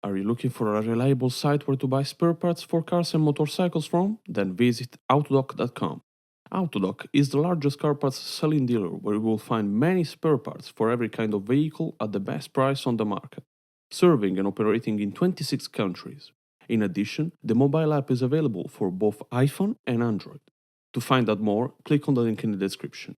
Are you looking for a reliable site where to buy spare parts for cars and motorcycles from? Then visit Autodoc.com. Autodoc is the largest car parts selling dealer where you will find many spare parts for every kind of vehicle at the best price on the market, serving and operating in 26 countries. In addition, the mobile app is available for both iPhone and Android. To find out more, click on the link in the description.